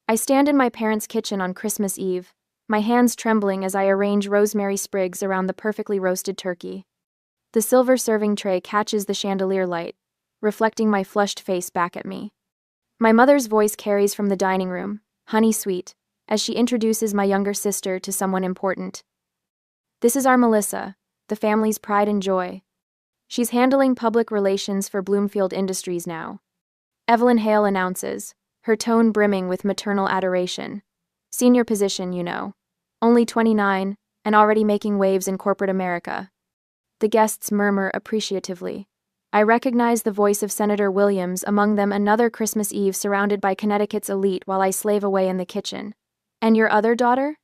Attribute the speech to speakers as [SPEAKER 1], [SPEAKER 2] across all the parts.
[SPEAKER 1] I stand in my parents' kitchen on Christmas Eve, my hands trembling as I arrange rosemary sprigs around the perfectly roasted turkey. The silver serving tray catches the chandelier light, reflecting my flushed face back at me. My mother's voice carries from the dining room, honey sweet, as she introduces my younger sister to someone important. This is our Melissa, the family's pride and joy. She's handling public relations for Bloomfield Industries now. Evelyn Hale announces, her tone brimming with maternal adoration. Senior position, you know. Only 29, and already making waves in corporate America. The guests murmur appreciatively. I recognize the voice of Senator Williams, among them another Christmas Eve surrounded by Connecticut's elite while I slave away in the kitchen. And your other daughter?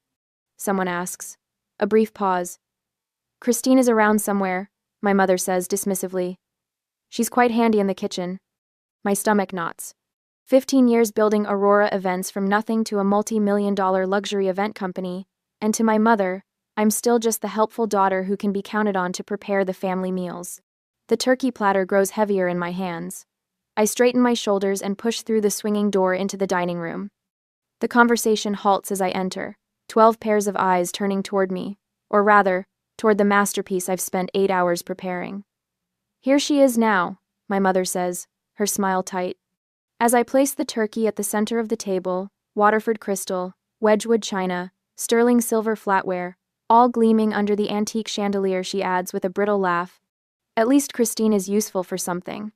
[SPEAKER 1] Someone asks. A brief pause. Christine is around somewhere, my mother says dismissively. She's quite handy in the kitchen. My stomach knots. 15 years building Aurora events from nothing to a multi-million-dollar luxury event company, and to my mother, I'm still just the helpful daughter who can be counted on to prepare the family meals. The turkey platter grows heavier in my hands. I straighten my shoulders and push through the swinging door into the dining room. The conversation halts as I enter, 12 pairs of eyes turning toward me, or rather, toward the masterpiece I've spent 8 hours preparing. Here she is now, my mother says, her smile tight. As I place the turkey at the center of the table, Waterford crystal, Wedgwood china, sterling silver flatware, all gleaming under the antique chandelier, she adds with a brittle laugh, at least Christine is useful for something.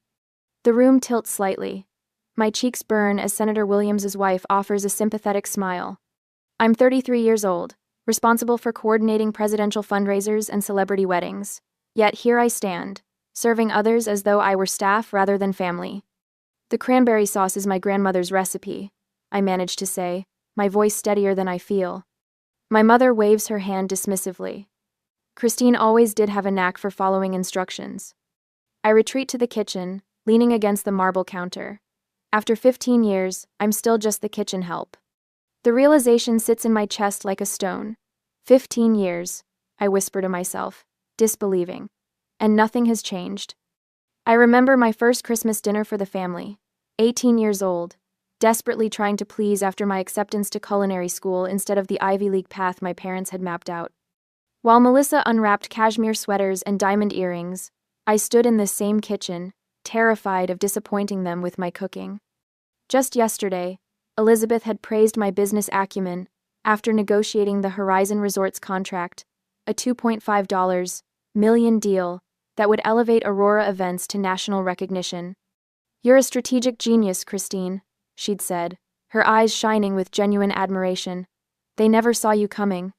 [SPEAKER 1] The room tilts slightly. My cheeks burn as Senator Williams's wife offers a sympathetic smile. I'm 33 years old, responsible for coordinating presidential fundraisers and celebrity weddings. Yet here I stand, serving others as though I were staff rather than family. The cranberry sauce is my grandmother's recipe, I manage to say, my voice steadier than I feel. My mother waves her hand dismissively. Christine always did have a knack for following instructions. I retreat to the kitchen, leaning against the marble counter. After 15 years, I'm still just the kitchen help. The realization sits in my chest like a stone. 15 years, I whisper to myself, disbelieving. And nothing has changed. I remember my first Christmas dinner for the family, 18 years old, desperately trying to please after my acceptance to culinary school instead of the Ivy League path my parents had mapped out. While Melissa unwrapped cashmere sweaters and diamond earrings, I stood in this same kitchen, terrified of disappointing them with my cooking. Just yesterday, Elizabeth had praised my business acumen after negotiating the Horizon Resorts contract, a $2.5 million deal that would elevate Aurora events to national recognition. You're a strategic genius, Christine, she'd said, her eyes shining with genuine admiration. They never saw you coming.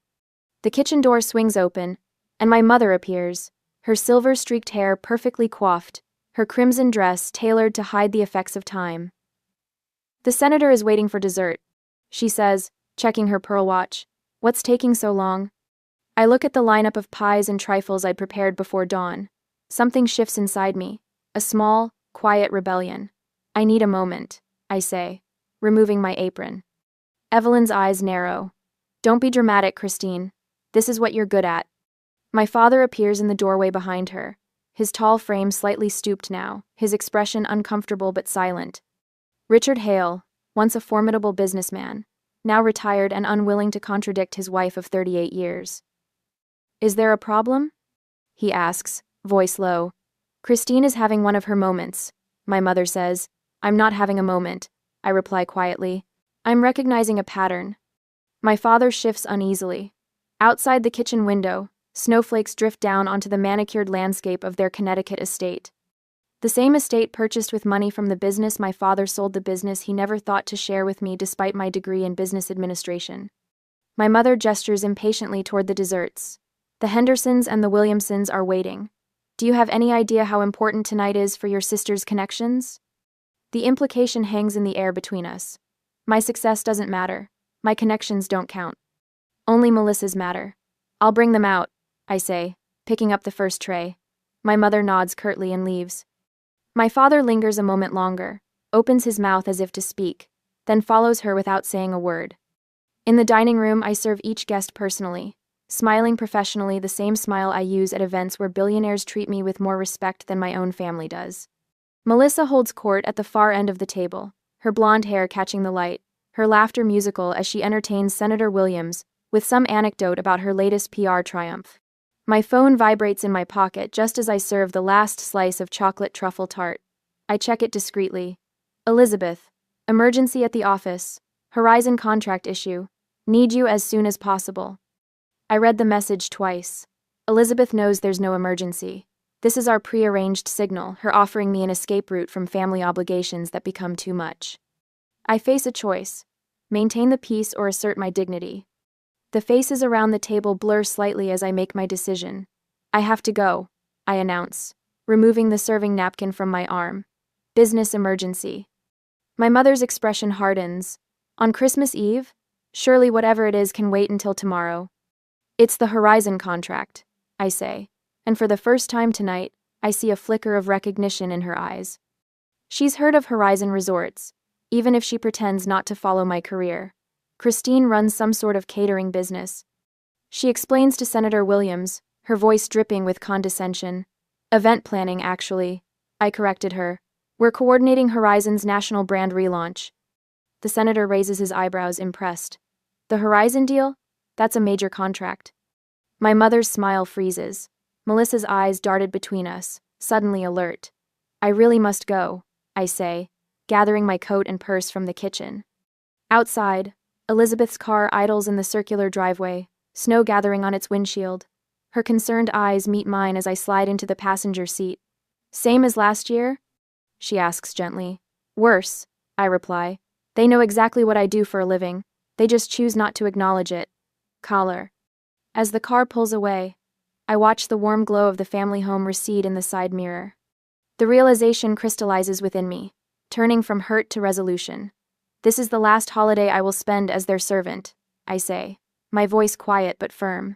[SPEAKER 1] The kitchen door swings open, and my mother appears, her silver-streaked hair perfectly coiffed, her crimson dress tailored to hide the effects of time. The senator is waiting for dessert, she says, checking her pearl watch. What's taking so long? I look at the lineup of pies and trifles I'd prepared before dawn. Something shifts inside me, a small, quiet rebellion. I need a moment, I say, removing my apron. Evelyn's eyes narrow. Don't be dramatic, Christine. This is what you're good at. My father appears in the doorway behind her, his tall frame slightly stooped now, his expression uncomfortable but silent. Richard Hale, once a formidable businessman, now retired and unwilling to contradict his wife of 38 years. Is there a problem? He asks, voice low. Christine is having one of her moments, my mother says. I'm not having a moment, I reply quietly. I'm recognizing a pattern. My father shifts uneasily. Outside the kitchen window, snowflakes drift down onto the manicured landscape of their Connecticut estate. The same estate purchased with money from the business my father sold, the business he never thought to share with me despite my degree in business administration. My mother gestures impatiently toward the desserts. The Hendersons and the Williamsons are waiting. Do you have any idea how important tonight is for your sister's connections? The implication hangs in the air between us. My success doesn't matter. My connections don't count. Only Melissa's matter. I'll bring them out, I say, picking up the first tray. My mother nods curtly and leaves. My father lingers a moment longer, opens his mouth as if to speak, then follows her without saying a word. In the dining room, I serve each guest personally, smiling professionally, the same smile I use at events where billionaires treat me with more respect than my own family does. Melissa holds court at the far end of the table, her blonde hair catching the light, her laughter musical as she entertains Senator Williams with some anecdote about her latest PR triumph. My phone vibrates in my pocket just as I serve the last slice of chocolate truffle tart. I check it discreetly. Elizabeth, emergency at the office. Horizon contract issue. Need you as soon as possible. I read the message twice. Elizabeth knows there's no emergency. This is our prearranged signal, her offering me an escape route from family obligations that become too much. I face a choice: maintain the peace or assert my dignity. The faces around the table blur slightly as I make my decision. I have to go, I announce, removing the serving napkin from my arm. Business emergency. My mother's expression hardens. On Christmas Eve? Surely whatever it is can wait until tomorrow. It's the Horizon contract, I say, and for the first time tonight, I see a flicker of recognition in her eyes. She's heard of Horizon Resorts, even if she pretends not to follow my career. Christine runs some sort of catering business. She explains to Senator Williams, her voice dripping with condescension. Event planning, actually. I corrected her. We're coordinating Horizon's national brand relaunch. The senator raises his eyebrows, impressed. The Horizon deal? That's a major contract. My mother's smile freezes. Melissa's eyes darted between us, suddenly alert. I really must go, I say, gathering my coat and purse from the kitchen. Outside, Elizabeth's car idles in the circular driveway, snow gathering on its windshield. Her concerned eyes meet mine as I slide into the passenger seat. Same as last year? She asks gently. Worse, I reply. They know exactly what I do for a living. They just choose not to acknowledge it. Collar. As the car pulls away, I watch the warm glow of the family home recede in the side mirror. The realization crystallizes within me, turning from hurt to resolution. This is the last holiday I will spend as their servant, I say, my voice quiet but firm.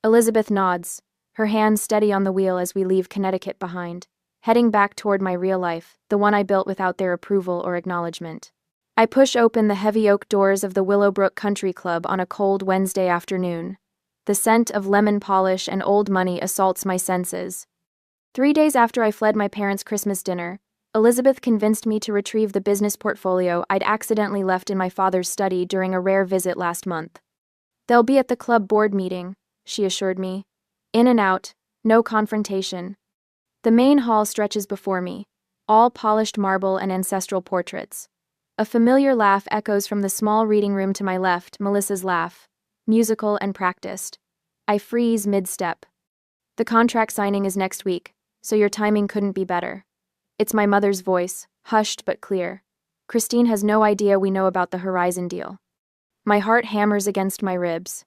[SPEAKER 1] Elizabeth nods, her hand steady on the wheel as we leave Connecticut behind, heading back toward my real life, the one I built without their approval or acknowledgement. I push open the heavy oak doors of the Willowbrook Country Club on a cold Wednesday afternoon. The scent of lemon polish and old money assaults my senses. 3 days after I fled my parents' Christmas dinner, Elizabeth convinced me to retrieve the business portfolio I'd accidentally left in my father's study during a rare visit last month. They'll be at the club board meeting, she assured me. In and out, no confrontation. The main hall stretches before me, all polished marble and ancestral portraits. A familiar laugh echoes from the small reading room to my left, Melissa's laugh, musical and practiced. I freeze mid-step. The contract signing is next week, so your timing couldn't be better. It's my mother's voice, hushed but clear. Christine has no idea we know about the Horizon deal. My heart hammers against my ribs.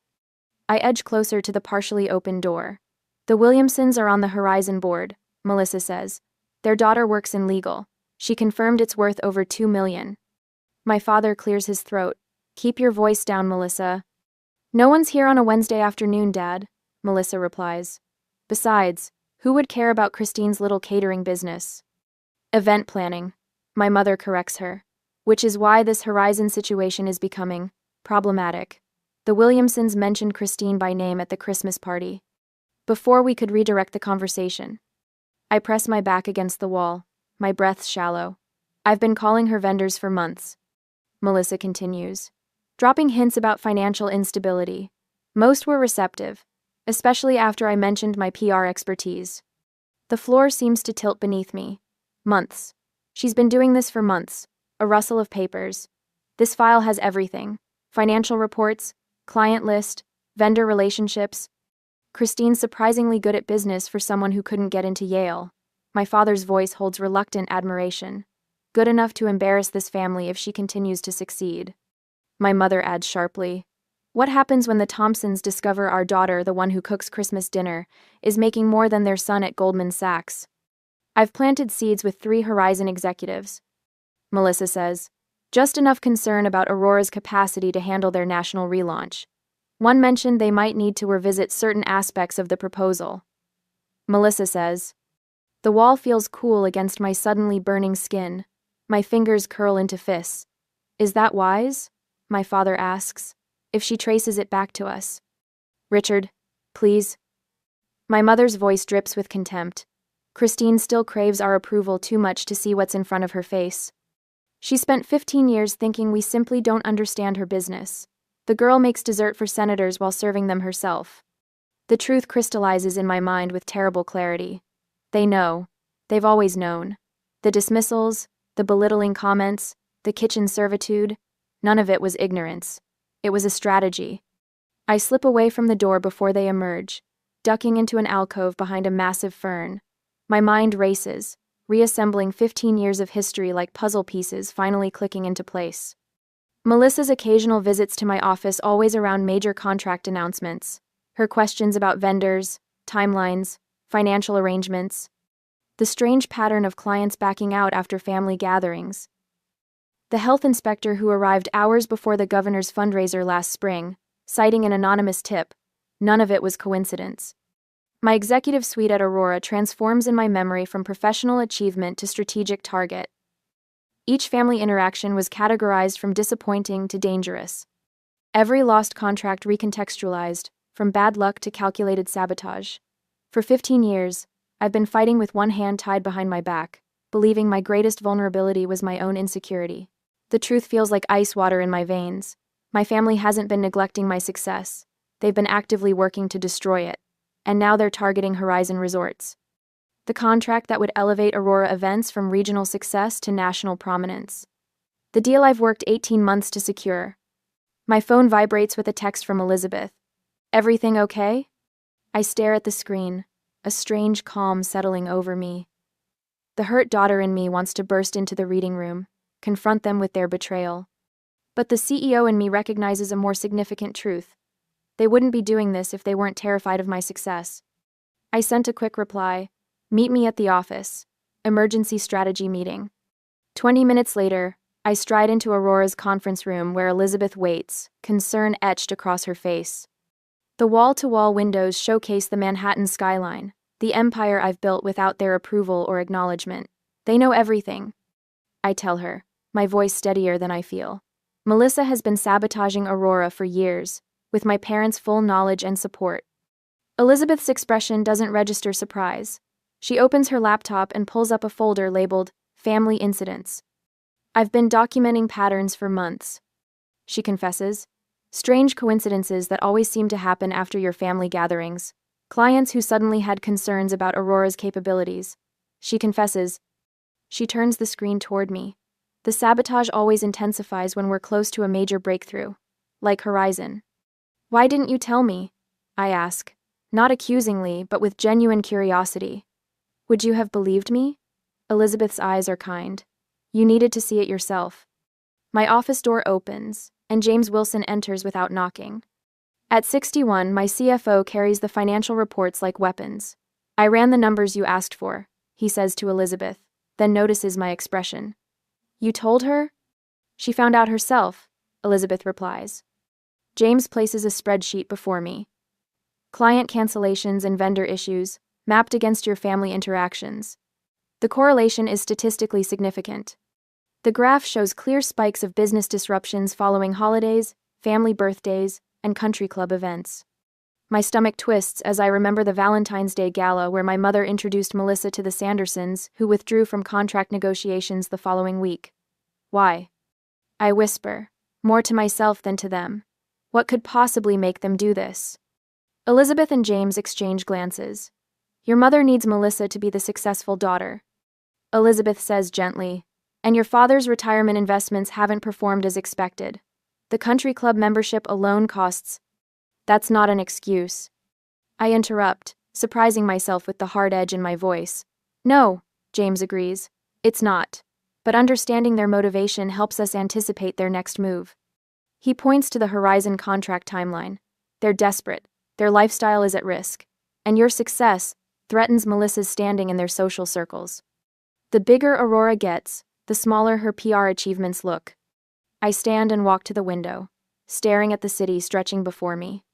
[SPEAKER 1] I edge closer to the partially open door. The Williamsons are on the Horizon board, Melissa says. Their daughter works in legal. She confirmed it's worth over $2 million. My father clears his throat. Keep your voice down, Melissa. No one's here on a Wednesday afternoon, Dad, Melissa replies. Besides, who would care about Christine's little catering business? Event planning, my mother corrects her, which is why this Horizon situation is becoming problematic. The Williamsons mentioned Christine by name at the Christmas party. Before we could redirect the conversation, I press my back against the wall, my breath shallow. I've been calling her vendors for months, Melissa continues, dropping hints about financial instability. Most were receptive, especially after I mentioned my PR expertise. The floor seems to tilt beneath me. Months. She's been doing this for months. A rustle of papers. This file has everything. Financial reports, client list, vendor relationships. Christine's surprisingly good at business for someone who couldn't get into Yale. My father's voice holds reluctant admiration. Good enough to embarrass this family if she continues to succeed. My mother adds sharply, what happens when the Thompsons discover our daughter, the one who cooks Christmas dinner, is making more than their son at Goldman Sachs? I've planted seeds with 3 Horizon executives, Melissa says, just enough concern about Aurora's capacity to handle their national relaunch. One mentioned they might need to revisit certain aspects of the proposal. Melissa says, the wall feels cool against my suddenly burning skin. My fingers curl into fists. Is that wise? My father asks, if she traces it back to us. Richard, please. My mother's voice drips with contempt. Christine still craves our approval too much to see what's in front of her face. She spent 15 years thinking we simply don't understand her business. The girl makes dessert for senators while serving them herself. The truth crystallizes in my mind with terrible clarity. They know. They've always known. The dismissals, the belittling comments, the kitchen servitude, none of it was ignorance. It was a strategy. I slip away from the door before they emerge, ducking into an alcove behind a massive fern. My mind races, reassembling 15 years of history like puzzle pieces finally clicking into place. Melissa's occasional visits to my office always around major contract announcements. Her questions about vendors, timelines, financial arrangements. The strange pattern of clients backing out after family gatherings. The health inspector who arrived hours before the governor's fundraiser last spring, citing an anonymous tip. None of it was coincidence. My executive suite at Aurora transforms in my memory from professional achievement to strategic target. Each family interaction was categorized from disappointing to dangerous. Every lost contract recontextualized, from bad luck to calculated sabotage. For 15 years, I've been fighting with one hand tied behind my back, believing my greatest vulnerability was my own insecurity. The truth feels like ice water in my veins. My family hasn't been neglecting my success. They've been actively working to destroy it. And now they're targeting Horizon Resorts. The contract that would elevate Aurora events from regional success to national prominence. The deal I've worked 18 months to secure. My phone vibrates with a text from Elizabeth. Everything okay? I stare at the screen, a strange calm settling over me. The hurt daughter in me wants to burst into the reading room, confront them with their betrayal. But the CEO in me recognizes a more significant truth. They wouldn't be doing this if they weren't terrified of my success. I sent a quick reply. Meet me at the office. Emergency strategy meeting. 20 minutes later, I stride into Aurora's conference room where Elizabeth waits, concern etched across her face. The wall-to-wall windows showcase the Manhattan skyline, the empire I've built without their approval or acknowledgement. They know everything. I tell her, my voice steadier than I feel. Melissa has been sabotaging Aurora for years, with my parents' full knowledge and support. Elizabeth's expression doesn't register surprise. She opens her laptop and pulls up a folder labeled Family Incidents. I've been documenting patterns for months. She confesses. Strange coincidences that always seem to happen after your family gatherings. Clients who suddenly had concerns about Aurora's capabilities. She confesses. She turns the screen toward me. The sabotage always intensifies when we're close to a major breakthrough. Like Horizon. Why didn't you tell me? I ask. Not accusingly, but with genuine curiosity. Would you have believed me? Elizabeth's eyes are kind. You needed to see it yourself. My office door opens, and James Wilson enters without knocking. At 61, my CFO carries the financial reports like weapons. I ran the numbers you asked for, he says to Elizabeth, then notices my expression. You told her? She found out herself, Elizabeth replies. James places a spreadsheet before me. Client cancellations and vendor issues, mapped against your family interactions. The correlation is statistically significant. The graph shows clear spikes of business disruptions following holidays, family birthdays, and country club events. My stomach twists as I remember the Valentine's Day gala where my mother introduced Melissa to the Sandersons, who withdrew from contract negotiations the following week. Why? I whisper, more to myself than to them. What could possibly make them do this? Elizabeth and James exchange glances. Your mother needs Melissa to be the successful daughter. Elizabeth says gently, and your father's retirement investments haven't performed as expected. The country club membership alone costs. That's not an excuse. I interrupt, surprising myself with the hard edge in my voice. No, James agrees. It's not. But understanding their motivation helps us anticipate their next move. He points to the Horizon contract timeline. They're desperate. Their lifestyle is at risk. And your success threatens Melissa's standing in their social circles. The bigger Aurora gets, the smaller her PR achievements look. I stand and walk to the window, staring at the city stretching before me.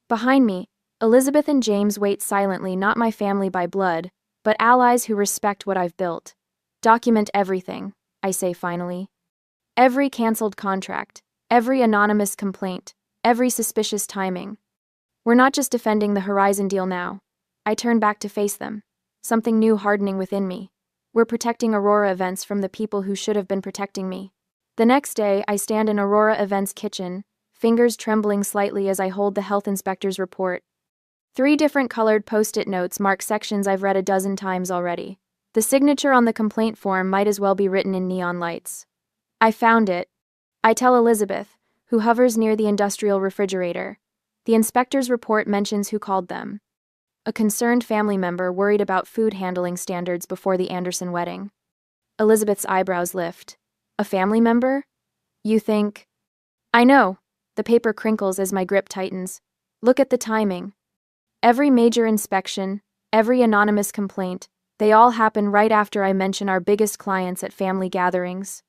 [SPEAKER 1] Behind me, Elizabeth and James wait silently, not my family by blood, but allies who respect what I've built. Document everything, I say finally. Every canceled contract, every anonymous complaint, every suspicious timing. We're not just defending the Horizon deal now. I turn back to face them, something new hardening within me. We're protecting Aurora Events from the people who should have been protecting me. The next day, I stand in Aurora Events' kitchen, fingers trembling slightly as I hold the health inspector's report. 3 different colored post-it notes mark sections I've read a dozen times already. The signature on the complaint form might as well be written in neon lights. I found it. I tell Elizabeth, who hovers near the industrial refrigerator. The inspector's report mentions who called them. A concerned family member worried about food handling standards before the Anderson wedding. Elizabeth's eyebrows lift. A family member? You think? I know. The paper crinkles as my grip tightens. Look at the timing. Every major inspection, every anonymous complaint, they all happen right after I mention our biggest clients at family gatherings.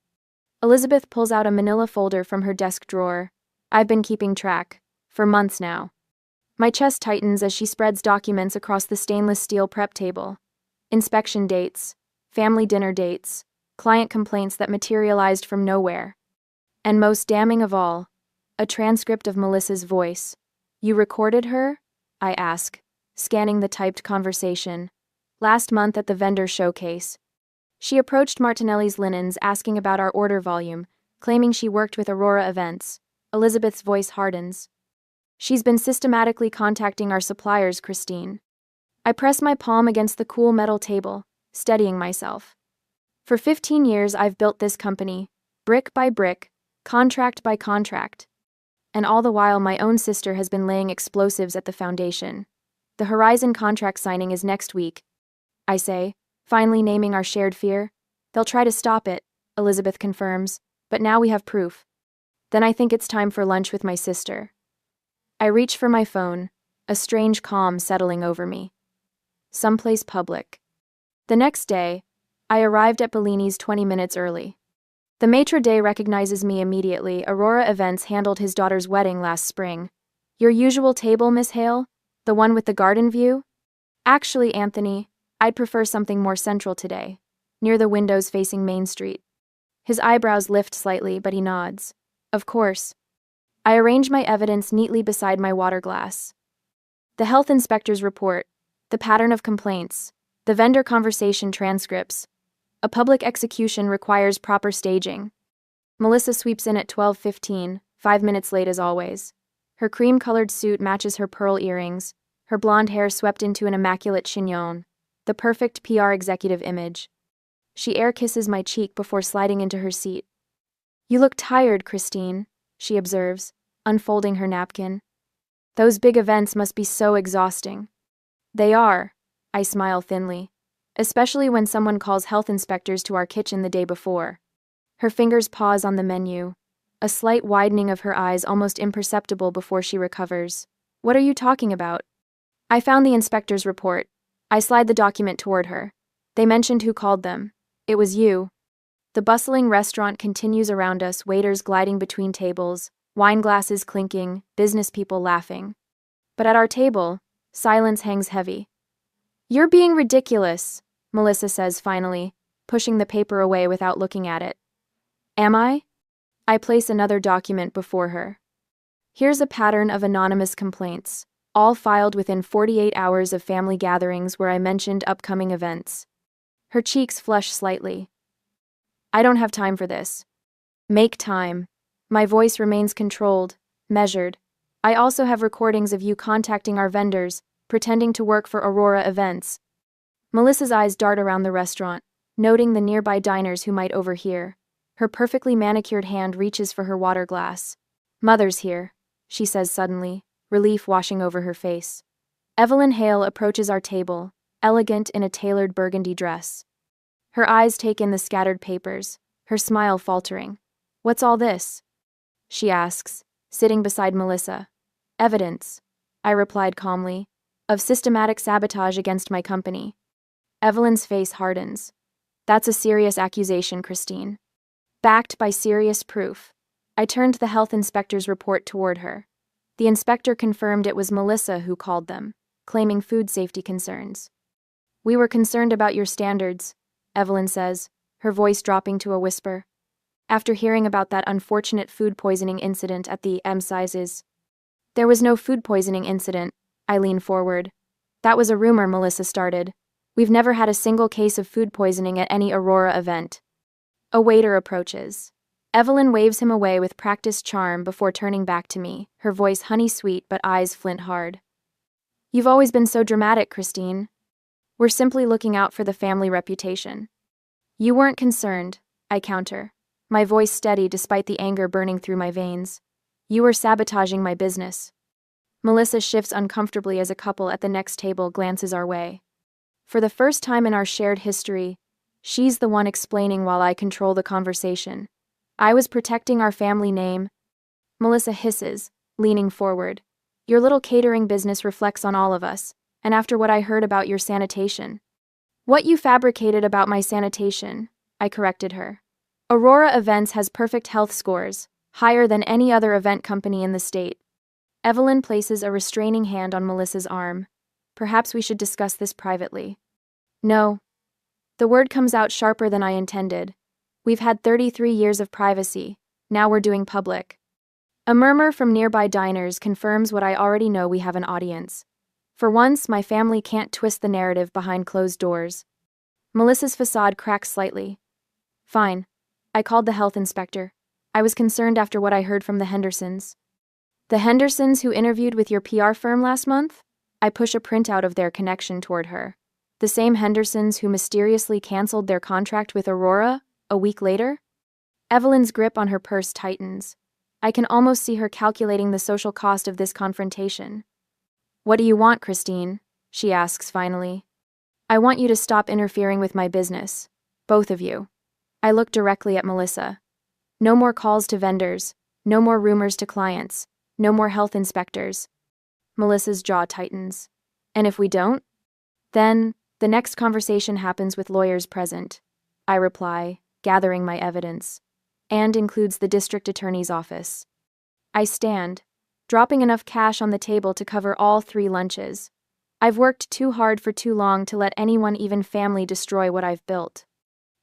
[SPEAKER 1] Elizabeth pulls out a manila folder from her desk drawer. I've been keeping track. For months now. My chest tightens as she spreads documents across the stainless steel prep table. Inspection dates, family dinner dates, client complaints that materialized from nowhere. And most damning of all, a transcript of Melissa's voice. You recorded her? I ask, scanning the typed conversation. Last month at the vendor showcase. She approached Martinelli's Linens asking about our order volume, claiming she worked with Aurora Events. Elizabeth's voice hardens. She's been systematically contacting our suppliers, Christine. I press my palm against the cool metal table, steadying myself. For 15 years I've built this company, brick by brick, contract by contract. And all the while my own sister has been laying explosives at the foundation. The Horizon contract signing is next week, I say, finally naming our shared fear. They'll try to stop it, Elizabeth confirms, but now we have proof. Then I think it's time for lunch with my sister. I reach for my phone, a strange calm settling over me. Someplace public. The next day, I arrived at Bellini's 20 minutes early. The maitre d' recognizes me immediately. Aurora Events handled his daughter's wedding last spring. Your usual table, Miss Hale? The one with the garden view? Actually, Anthony, I'd prefer something more central today, near the windows facing Main Street. His eyebrows lift slightly, but he nods. Of course. I arrange my evidence neatly beside my water glass. The health inspector's report, the pattern of complaints, the vendor conversation transcripts. A public execution requires proper staging. Melissa sweeps in at 12:15, 5 minutes late as always. Her cream-colored suit matches her pearl earrings, her blonde hair swept into an immaculate chignon, the perfect PR executive image. She air kisses my cheek before sliding into her seat. You look tired, Christine, she observes, unfolding her napkin. Those big events must be so exhausting. They are, I smile thinly, especially when someone calls health inspectors to our kitchen the day before. Her fingers pause on the menu, a slight widening of her eyes almost imperceptible before she recovers. What are you talking about? I found the inspector's report. I slide the document toward her. They mentioned who called them. It was you. The bustling restaurant continues around us, waiters gliding between tables, wine glasses clinking, business people laughing. But at our table, silence hangs heavy. You're being ridiculous, Melissa says finally, pushing the paper away without looking at it. Am I? I place another document before her. Here's a pattern of anonymous complaints, all filed within 48 hours of family gatherings where I mentioned upcoming events. Her cheeks flush slightly. I don't have time for this. Make time. My voice remains controlled, measured. I also have recordings of you contacting our vendors, pretending to work for Aurora Events. Melissa's eyes dart around the restaurant, noting the nearby diners who might overhear. Her perfectly manicured hand reaches for her water glass. Mother's here, she says suddenly, relief washing over her face. Evelyn Hale approaches our table, elegant in a tailored burgundy dress. Her eyes take in the scattered papers, her smile faltering. What's all this? She asks, sitting beside Melissa. Evidence, I replied calmly, of systematic sabotage against my company. Evelyn's face hardens. That's a serious accusation, Christine. Backed by serious proof. I turned the health inspector's report toward her. The inspector confirmed it was Melissa who called them, claiming food safety concerns. We were concerned about your standards, Evelyn says, her voice dropping to a whisper. After hearing about that unfortunate food poisoning incident at the M sizes. There was no food poisoning incident, I lean forward. That was a rumor Melissa started. We've never had a single case of food poisoning at any Aurora event. A waiter approaches. Evelyn waves him away with practiced charm before turning back to me, her voice honey-sweet but eyes flint-hard. You've always been so dramatic, Christine. We're simply looking out for the family reputation. You weren't concerned, I counter, my voice steady despite the anger burning through my veins. You were sabotaging my business. Melissa shifts uncomfortably as a couple at the next table glances our way. For the first time in our shared history, she's the one explaining while I control the conversation. I was protecting our family name. Melissa hisses, leaning forward. Your little catering business reflects on all of us, and after what I heard about your sanitation. What you fabricated about my sanitation, I corrected her. Aurora Events has perfect health scores, higher than any other event company in the state. Evelyn places a restraining hand on Melissa's arm. Perhaps we should discuss this privately. No. The word comes out sharper than I intended. We've had 33 years of privacy, now we're doing public. A murmur from nearby diners confirms what I already know: we have an audience. For once, my family can't twist the narrative behind closed doors. Melissa's facade cracks slightly. Fine. I called the health inspector. I was concerned after what I heard from the Hendersons. The Hendersons who interviewed with your PR firm last month? I push a printout of their connection toward her. The same Hendersons who mysteriously canceled their contract with Aurora a week later? Evelyn's grip on her purse tightens. I can almost see her calculating the social cost of this confrontation. What do you want, Christine? She asks finally. I want you to stop interfering with my business. Both of you. I look directly at Melissa. No more calls to vendors. No more rumors to clients. No more health inspectors. Melissa's jaw tightens. And if we don't? Then, the next conversation happens with lawyers present. I reply, gathering my evidence. And includes the district attorney's office. I stand, dropping enough cash on the table to cover all 3 lunches. I've worked too hard for too long to let anyone, even family, destroy what I've built.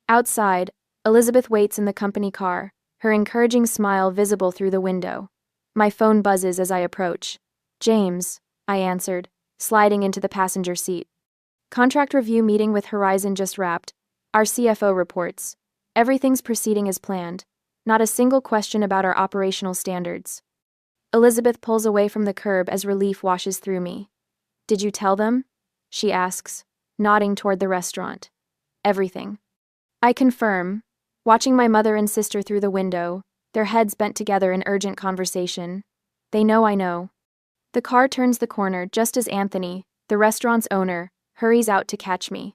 [SPEAKER 1] Outside, Elizabeth waits in the company car, her encouraging smile visible through the window. My phone buzzes as I approach. James, I answered, sliding into the passenger seat. Contract review meeting with Horizon just wrapped. Our CFO reports. Everything's proceeding as planned. Not a single question about our operational standards. Elizabeth pulls away from the curb as relief washes through me. Did you tell them? She asks, nodding toward the restaurant. Everything. I confirm, watching my mother and sister through the window, their heads bent together in urgent conversation. They know I know. The car turns the corner just as Anthony, the restaurant's owner, hurries out to catch me.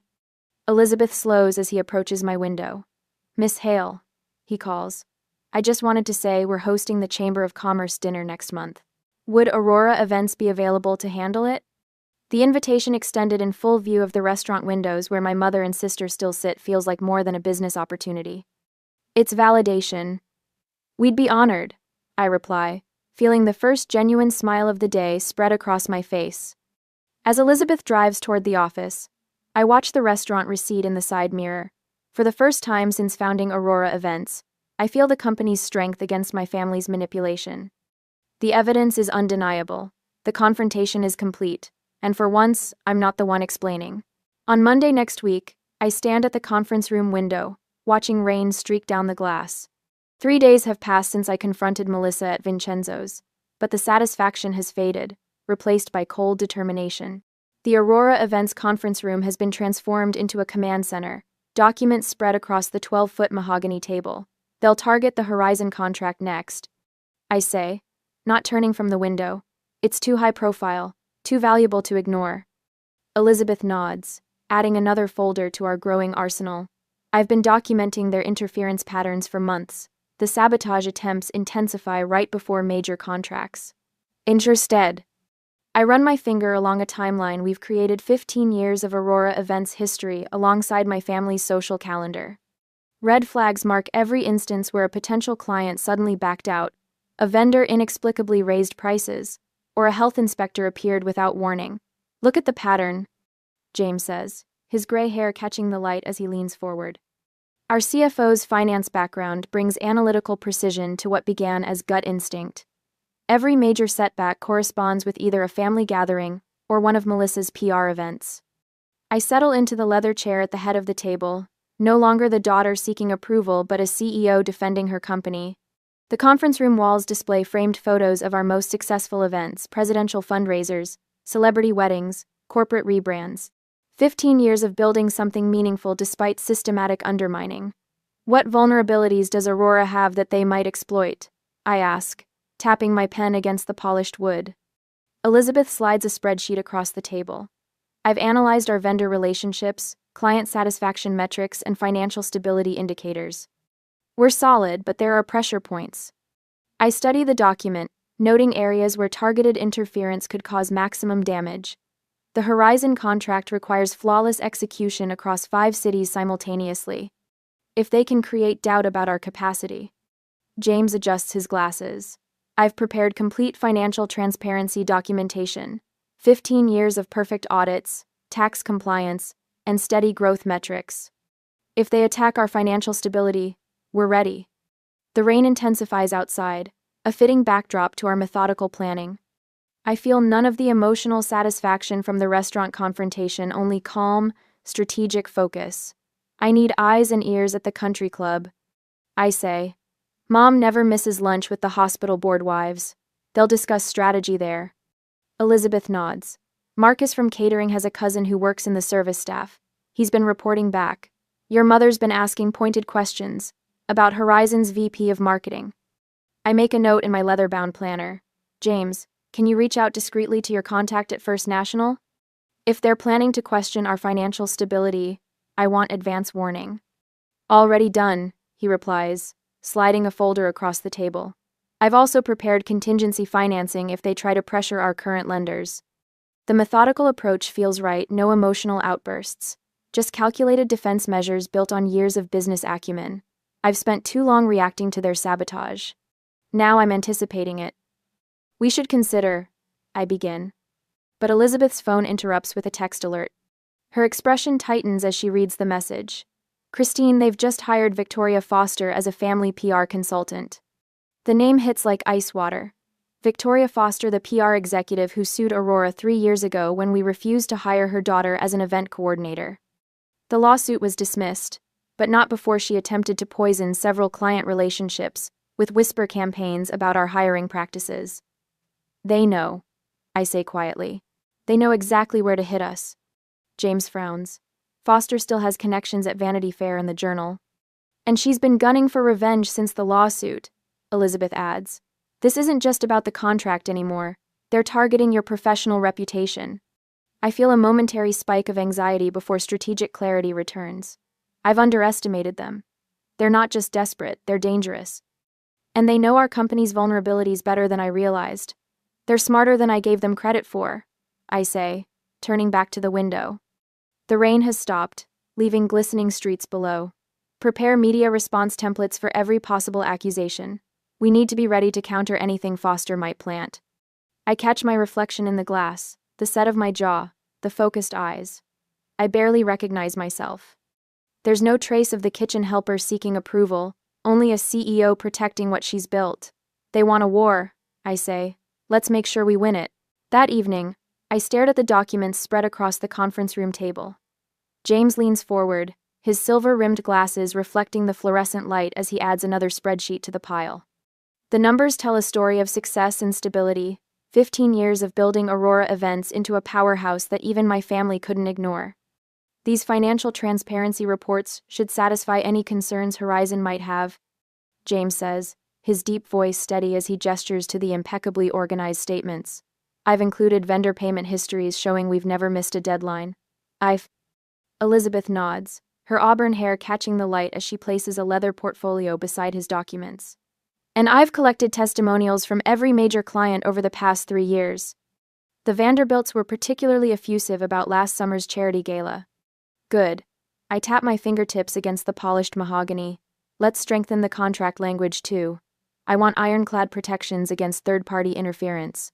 [SPEAKER 1] Elizabeth slows as he approaches my window. Miss Hale, he calls. I just wanted to say we're hosting the Chamber of Commerce dinner next month. Would Aurora Events be available to handle it? The invitation extended in full view of the restaurant windows where my mother and sister still sit feels like more than a business opportunity. It's validation. We'd be honored, I reply, feeling the first genuine smile of the day spread across my face. As Elizabeth drives toward the office, I watch the restaurant recede in the side mirror. For the first time since founding Aurora Events, I feel the company's strength against my family's manipulation. The evidence is undeniable. The confrontation is complete. And for once, I'm not the one explaining. On Monday next week, I stand at the conference room window, watching rain streak down the glass. 3 days have passed since I confronted Melissa at Vincenzo's, but the satisfaction has faded, replaced by cold determination. The Aurora Events conference room has been transformed into a command center, documents spread across the 12-foot mahogany table. They'll target the Horizon contract next. I say, not turning from the window. It's too high profile. Too valuable to ignore. Elizabeth nods, adding another folder to our growing arsenal. I've been documenting their interference patterns for months. The sabotage attempts intensify right before major contracts. Instead, I run my finger along a timeline we've created: 15 years of Aurora Events history alongside my family's social calendar. Red flags mark every instance where a potential client suddenly backed out, a vendor inexplicably raised prices, or a health inspector appeared without warning. Look at the pattern, James says, his gray hair catching the light as he leans forward. Our CFO's finance background brings analytical precision to what began as gut instinct. Every major setback corresponds with either a family gathering or one of Melissa's PR events. I settle into the leather chair at the head of the table, no longer the daughter seeking approval but a CEO defending her company. The conference room walls display framed photos of our most successful events, presidential fundraisers, celebrity weddings, corporate rebrands. 15 years of building something meaningful despite systematic undermining. What vulnerabilities does Aurora have that they might exploit? I ask, tapping my pen against the polished wood. Elizabeth slides a spreadsheet across the table. I've analyzed our vendor relationships, client satisfaction metrics, and financial stability indicators. We're solid, but there are pressure points. I study the document, noting areas where targeted interference could cause maximum damage. The Horizon contract requires flawless execution across 5 cities simultaneously. If they can create doubt about our capacity. James adjusts his glasses. I've prepared complete financial transparency documentation, 15 years of perfect audits, tax compliance, and steady growth metrics. If they attack our financial stability, we're ready. The rain intensifies outside, a fitting backdrop to our methodical planning. I feel none of the emotional satisfaction from the restaurant confrontation, only calm, strategic focus. I need eyes and ears at the country club. I say, Mom never misses lunch with the hospital board wives. They'll discuss strategy there. Elizabeth nods. Marcus from catering has a cousin who works in the service staff. He's been reporting back. Your mother's been asking pointed questions about Horizon's VP of marketing. I make a note in my leather-bound planner. James, can you reach out discreetly to your contact at First National? If they're planning to question our financial stability, I want advance warning. Already done, he replies, sliding a folder across the table. I've also prepared contingency financing if they try to pressure our current lenders. The methodical approach feels right, no emotional outbursts. Just calculated defense measures built on years of business acumen. I've spent too long reacting to their sabotage. Now I'm anticipating it. We should consider, I begin. But Elizabeth's phone interrupts with a text alert. Her expression tightens as she reads the message. Christine, they've just hired Victoria Foster as a family PR consultant. The name hits like ice water. Victoria Foster, the PR executive who sued Aurora 3 years ago when we refused to hire her daughter as an event coordinator. The lawsuit was dismissed, but not before she attempted to poison several client relationships with whisper campaigns about our hiring practices. They know, I say quietly. They know exactly where to hit us. James frowns. Foster still has connections at Vanity Fair and the Journal. And she's been gunning for revenge since the lawsuit, Elizabeth adds. This isn't just about the contract anymore. They're targeting your professional reputation. I feel a momentary spike of anxiety before strategic clarity returns. I've underestimated them. They're not just desperate, they're dangerous. And they know our company's vulnerabilities better than I realized. They're smarter than I gave them credit for, I say, turning back to the window. The rain has stopped, leaving glistening streets below. Prepare media response templates for every possible accusation. We need to be ready to counter anything Foster might plant. I catch my reflection in the glass, the set of my jaw, the focused eyes. I barely recognize myself. There's no trace of the kitchen helper seeking approval, only a CEO protecting what she's built. They want a war, I say. Let's make sure we win it. That evening, I stared at the documents spread across the conference room table. James leans forward, his silver-rimmed glasses reflecting the fluorescent light as he adds another spreadsheet to the pile. The numbers tell a story of success and stability, 15 years of building Aurora events into a powerhouse that even my family couldn't ignore. These financial transparency reports should satisfy any concerns Horizon might have, James says, his deep voice steady as he gestures to the impeccably organized statements. I've included vendor payment histories showing we've never missed a deadline. Elizabeth nods, her auburn hair catching the light as she places a leather portfolio beside his documents. And I've collected testimonials from every major client over the past 3 years. The Vanderbilts were particularly effusive about last summer's charity gala. Good. I tap my fingertips against the polished mahogany. Let's strengthen the contract language too. I want ironclad protections against third-party interference.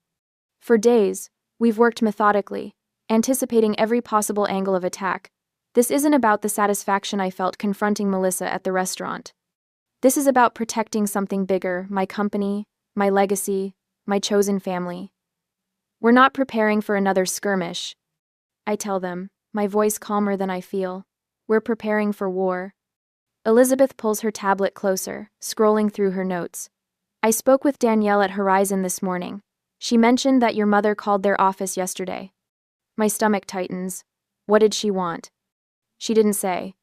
[SPEAKER 1] For days, we've worked methodically, anticipating every possible angle of attack. This isn't about the satisfaction I felt confronting Melissa at the restaurant. This is about protecting something bigger, my company, my legacy, my chosen family. We're not preparing for another skirmish, I tell them, my voice calmer than I feel. We're preparing for war. Elizabeth pulls her tablet closer, scrolling through her notes. I spoke with Danielle at Horizon this morning. She mentioned that your mother called their office yesterday. My stomach tightens. What did she want? She didn't say.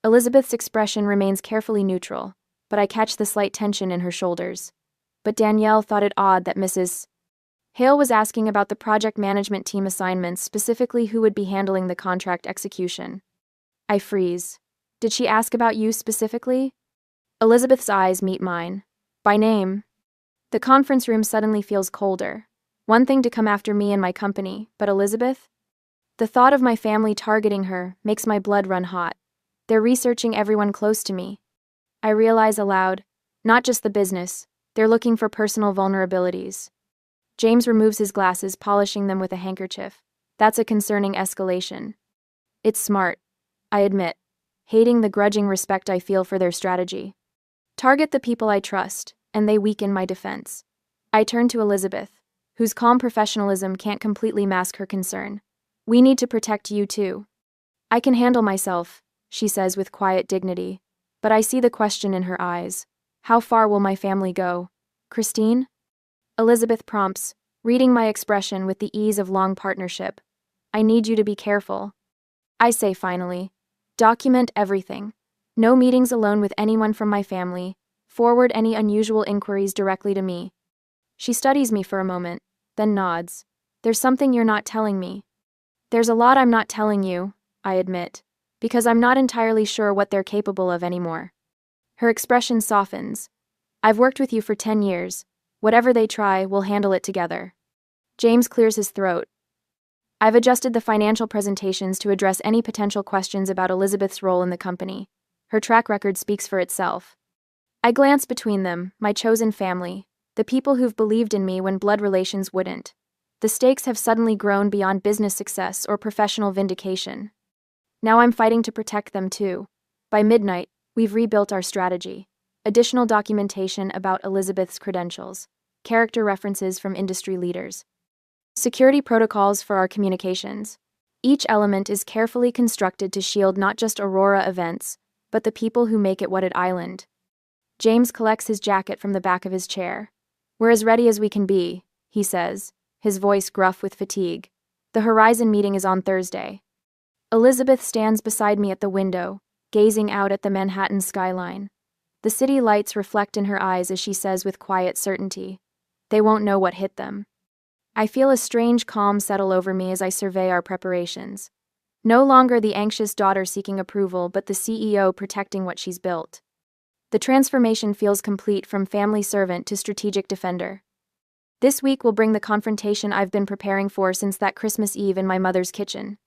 [SPEAKER 1] Elizabeth's expression remains carefully neutral, but I catch the slight tension in her shoulders. But Danielle thought it odd that Mrs. Hale was asking about the project management team assignments, specifically who would be handling the contract execution. I freeze. Did she ask about you specifically? Elizabeth's eyes meet mine. By name. The conference room suddenly feels colder. One thing to come after me and my company, but Elizabeth? The thought of my family targeting her makes my blood run hot. They're researching everyone close to me. I realize aloud, not just the business, they're looking for personal vulnerabilities. James removes his glasses, polishing them with a handkerchief. That's a concerning escalation. It's smart, I admit, hating the grudging respect I feel for their strategy. Target the people I trust, and they weaken my defense. I turn to Elizabeth, whose calm professionalism can't completely mask her concern. We need to protect you too. I can handle myself, she says with quiet dignity, but I see the question in her eyes. How far will my family go? Christine? Elizabeth prompts, reading my expression with the ease of long partnership. I need you to be careful. I say finally, document everything. No meetings alone with anyone from my family. Forward any unusual inquiries directly to me. She studies me for a moment, then nods. There's something you're not telling me. There's a lot I'm not telling you, I admit, because I'm not entirely sure what they're capable of anymore. Her expression softens. I've worked with you for 10 years. Whatever they try, we'll handle it together. James clears his throat. I've adjusted the financial presentations to address any potential questions about Elizabeth's role in the company. Her track record speaks for itself. I glance between them, my chosen family, the people who've believed in me when blood relations wouldn't. The stakes have suddenly grown beyond business success or professional vindication. Now I'm fighting to protect them too. By midnight, we've rebuilt our strategy. Additional documentation about Elizabeth's credentials. Character references from industry leaders. Security protocols for our communications. Each element is carefully constructed to shield not just Aurora events, but the people who make it what it island. James collects his jacket from the back of his chair. We're as ready as we can be, he says, his voice gruff with fatigue. The Horizon meeting is on Thursday. Elizabeth stands beside me at the window, gazing out at the Manhattan skyline. The city lights reflect in her eyes as she says with quiet certainty, they won't know what hit them. I feel a strange calm settle over me as I survey our preparations. No longer the anxious daughter seeking approval, but the CEO protecting what she's built. The transformation feels complete from family servant to strategic defender. This week will bring the confrontation I've been preparing for since that Christmas Eve in my mother's kitchen.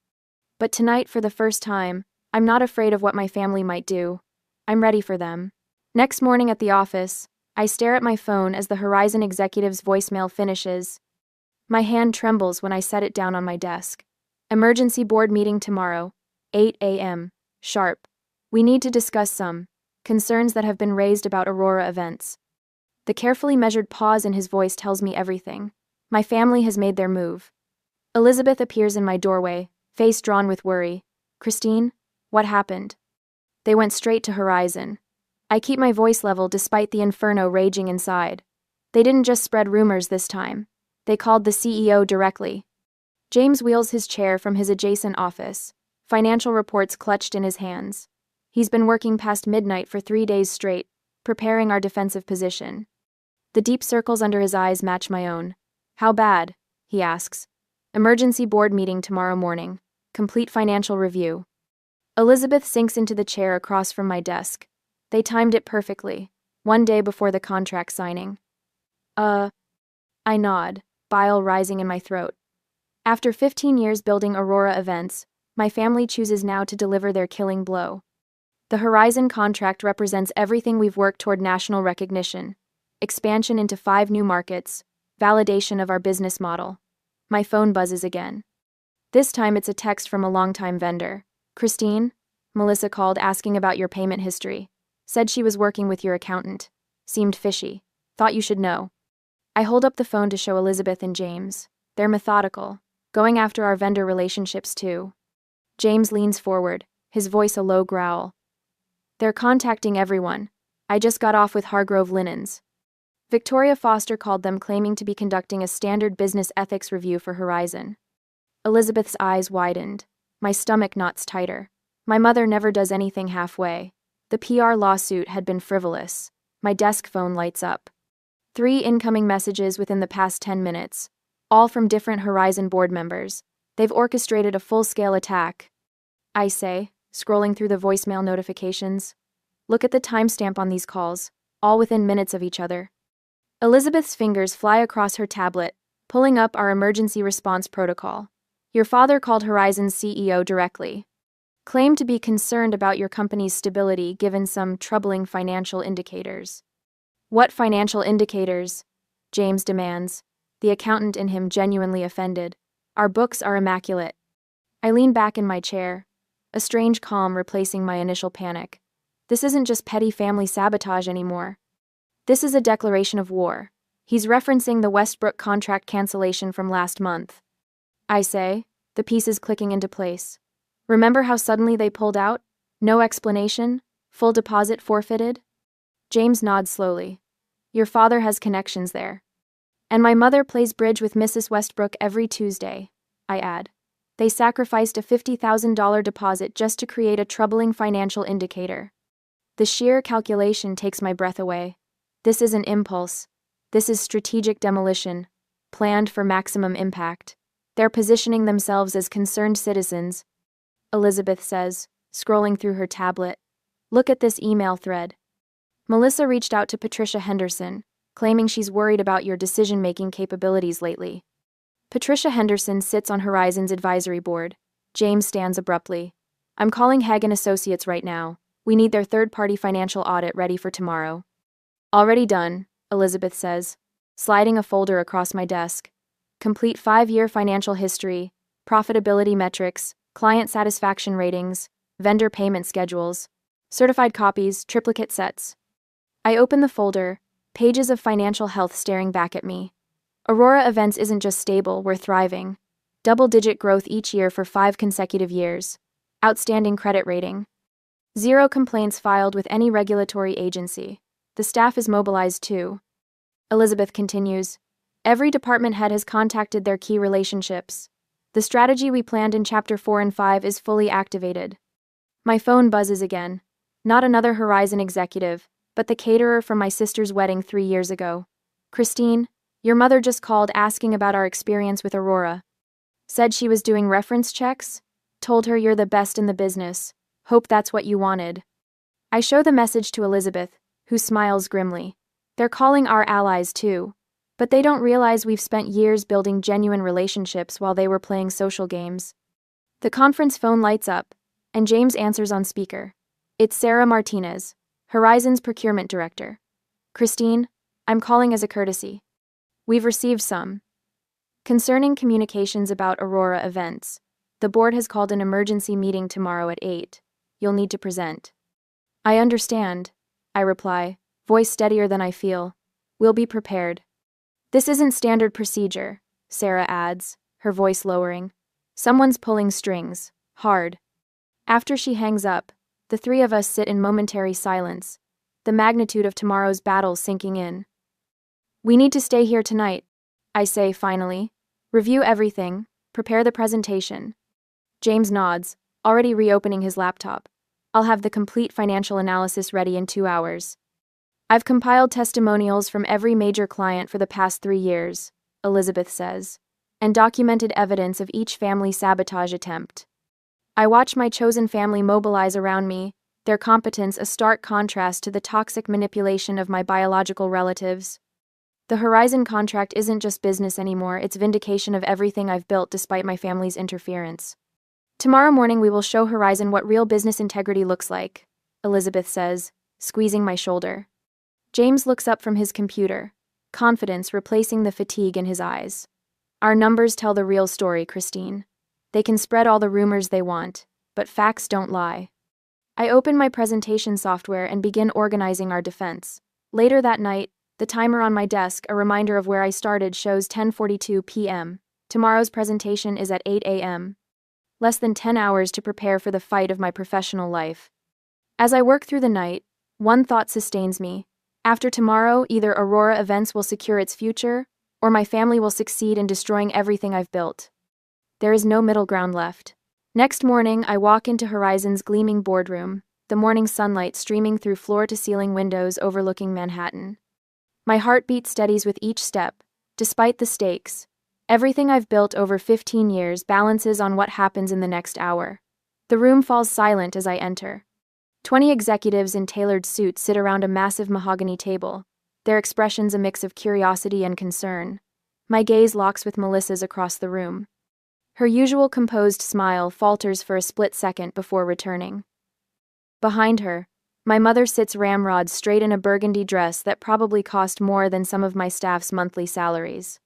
[SPEAKER 1] But tonight, for the first time, I'm not afraid of what my family might do. I'm ready for them. Next morning at the office, I stare at my phone as the Horizon executive's voicemail finishes. My hand trembles when I set it down on my desk. Emergency board meeting tomorrow, 8 a.m. sharp. We need to discuss some concerns that have been raised about Aurora events. The carefully measured pause in his voice tells me everything. My family has made their move. Elizabeth appears in my doorway, face drawn with worry. Christine, what happened? They went straight to Horizon. I keep my voice level despite the inferno raging inside. They didn't just spread rumors this time. They called the CEO directly. James wheels his chair from his adjacent office, financial reports clutched in his hands. He's been working past midnight for 3 days straight, preparing our defensive position. The deep circles under his eyes match my own. How bad? He asks. Emergency board meeting tomorrow morning. Complete financial review. Elizabeth sinks into the chair across from my desk. They timed it perfectly, 1 day before the contract signing. I nod, bile rising in my throat. After 15 years building Aurora events, my family chooses now to deliver their killing blow. The Horizon contract represents everything we've worked toward: national recognition, expansion into 5 new markets, validation of our business model. My phone buzzes again. This time it's a text from a longtime vendor. Christine? Melissa called asking about your payment history. Said she was working with your accountant. Seemed fishy. Thought you should know. I hold up the phone to show Elizabeth and James. They're methodical, going after our vendor relationships too. James leans forward, his voice a low growl. They're contacting everyone. I just got off with Hargrove Linens. Victoria Foster called them, claiming to be conducting a standard business ethics review for Horizon. Elizabeth's eyes widened. My stomach knots tighter. My mother never does anything halfway. The PR lawsuit had been frivolous. My desk phone lights up. 3 incoming messages within the past 10 minutes, all from different Horizon board members. They've orchestrated a full-scale attack. I say, scrolling through the voicemail notifications. Look at the timestamp on these calls, all within minutes of each other. Elizabeth's fingers fly across her tablet, pulling up our emergency response protocol. Your father called Horizon's CEO directly. Claimed to be concerned about your company's stability given some troubling financial indicators. What financial indicators? James demands, the accountant in him genuinely offended. Our books are immaculate. I lean back in my chair, a strange calm replacing my initial panic. This isn't just petty family sabotage anymore. This is a declaration of war. He's referencing the Westbrook contract cancellation from last month. I say, the pieces clicking into place. Remember how suddenly they pulled out? No explanation? Full deposit forfeited? James nods slowly. Your father has connections there. And my mother plays bridge with Mrs. Westbrook every Tuesday, I add. They sacrificed a $50,000 deposit just to create a troubling financial indicator. The sheer calculation takes my breath away. This isn't impulse. This is strategic demolition, planned for maximum impact. They're positioning themselves as concerned citizens. Elizabeth says, scrolling through her tablet. Look at this email thread. Melissa reached out to Patricia Henderson, claiming she's worried about your decision-making capabilities lately. Patricia Henderson sits on Horizon's advisory board. James stands abruptly. I'm calling Hagen Associates right now. We need their third-party financial audit ready for tomorrow. Already done, Elizabeth says, sliding a folder across my desk. Complete 5-year financial history, profitability metrics, client satisfaction ratings, vendor payment schedules, certified copies, triplicate sets. I open the folder, pages of financial health staring back at me. Aurora Events isn't just stable, we're thriving. Double-digit growth each year for 5 consecutive years. Outstanding credit rating. 0 complaints filed with any regulatory agency. The staff is mobilized too. Elizabeth continues. Every department head has contacted their key relationships. The strategy we planned in Chapter 4 and 5 is fully activated. My phone buzzes again. Not another Horizon executive, but the caterer from my sister's wedding 3 years ago. Christine, your mother just called asking about our experience with Aurora. Said she was doing reference checks? Told her you're the best in the business. Hope that's what you wanted. I show the message to Elizabeth, who smiles grimly. They're calling our allies too. But they don't realize we've spent years building genuine relationships while they were playing social games. The conference phone lights up, and James answers on speaker. It's Sarah Martinez, Horizon's procurement director. Christine, I'm calling as a courtesy. We've received some. Concerning communications about Aurora Events, the board has called an emergency meeting tomorrow at 8. You'll need to present. I understand, I reply, voice steadier than I feel. We'll be prepared. This isn't standard procedure, Sarah adds, her voice lowering. Someone's pulling strings, hard. After she hangs up, the 3 of us sit in momentary silence, the magnitude of tomorrow's battle sinking in. We need to stay here tonight, I say finally. Review everything, prepare the presentation. James nods, already reopening his laptop. I'll have the complete financial analysis ready in 2 hours. I've compiled testimonials from every major client for the past 3 years, Elizabeth says, and documented evidence of each family sabotage attempt. I watch my chosen family mobilize around me, their competence a stark contrast to the toxic manipulation of my biological relatives. The Horizon contract isn't just business anymore, it's vindication of everything I've built despite my family's interference. Tomorrow morning we will show Horizon what real business integrity looks like, Elizabeth says, squeezing my shoulder. James looks up from his computer, confidence replacing the fatigue in his eyes. Our numbers tell the real story, Christine. They can spread all the rumors they want, but facts don't lie. I open my presentation software and begin organizing our defense. Later that night, the timer on my desk, a reminder of where I started, shows 10:42 p.m. Tomorrow's presentation is at 8 a.m. less than 10 hours to prepare for the fight of my professional life. As I work through the night, one thought sustains me. After tomorrow, either Aurora Events will secure its future, or my family will succeed in destroying everything I've built. There is no middle ground left. Next morning, I walk into Horizon's gleaming boardroom, the morning sunlight streaming through floor-to-ceiling windows overlooking Manhattan. My heartbeat steadies with each step. Despite the stakes, everything I've built over 15 years balances on what happens in the next hour. The room falls silent as I enter. 20 executives in tailored suits sit around a massive mahogany table, their expressions a mix of curiosity and concern. My gaze locks with Melissa's across the room. Her usual composed smile falters for a split second before returning. Behind her, my mother sits ramrod straight in a burgundy dress that probably cost more than some of my staff's monthly salaries.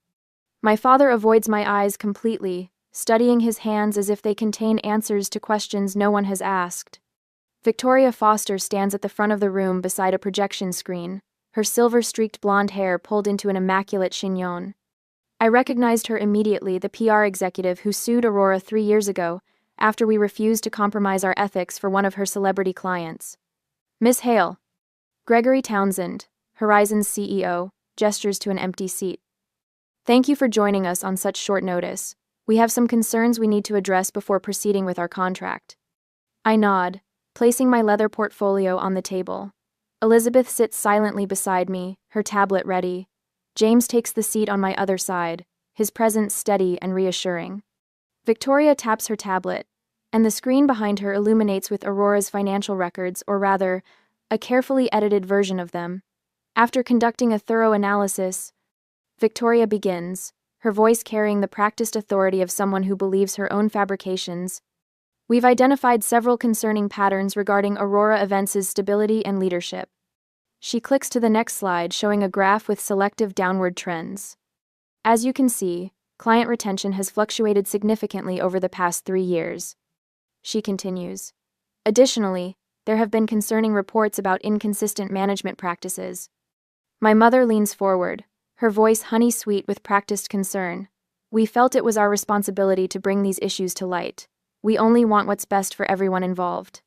[SPEAKER 1] My father avoids my eyes completely, studying his hands as if they contain answers to questions no one has asked. Victoria Foster stands at the front of the room beside a projection screen, her silver-streaked blonde hair pulled into an immaculate chignon. I recognized her immediately, the PR executive who sued Aurora 3 years ago after we refused to compromise our ethics for one of her celebrity clients. Miss Hale. Gregory Townsend, Horizon's CEO, gestures to an empty seat. Thank you for joining us on such short notice. We have some concerns we need to address before proceeding with our contract. I nod, placing my leather portfolio on the table. Elizabeth sits silently beside me, her tablet ready. James takes the seat on my other side, his presence steady and reassuring. Victoria taps her tablet, and the screen behind her illuminates with Aurora's financial records, or rather, a carefully edited version of them. After conducting a thorough analysis, Victoria begins, her voice carrying the practiced authority of someone who believes her own fabrications. We've identified several concerning patterns regarding Aurora Events' stability and leadership. She clicks to the next slide, showing a graph with selective downward trends. As you can see, client retention has fluctuated significantly over the past 3 years. She continues. Additionally, there have been concerning reports about inconsistent management practices. My mother leans forward, her voice honey-sweet with practiced concern. We felt it was our responsibility to bring these issues to light. We only want what's best for everyone involved.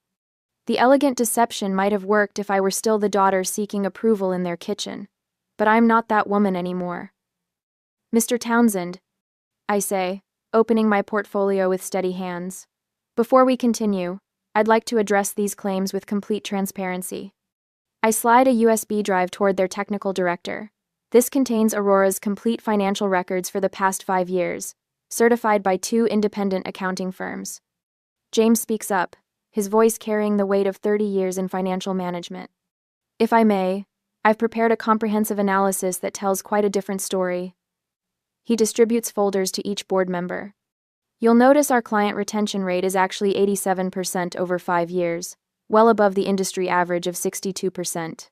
[SPEAKER 1] The elegant deception might have worked if I were still the daughter seeking approval in their kitchen. But I'm not that woman anymore. Mr. Townsend, I say, opening my portfolio with steady hands. Before we continue, I'd like to address these claims with complete transparency. I slide a USB drive toward their technical director. This contains Aurora's complete financial records for the past 5 years, certified by 2 independent accounting firms. James speaks up, his voice carrying the weight of 30 years in financial management. If I may, I've prepared a comprehensive analysis that tells quite a different story. He distributes folders to each board member. You'll notice our client retention rate is actually 87% over 5 years, well above the industry average of 62%.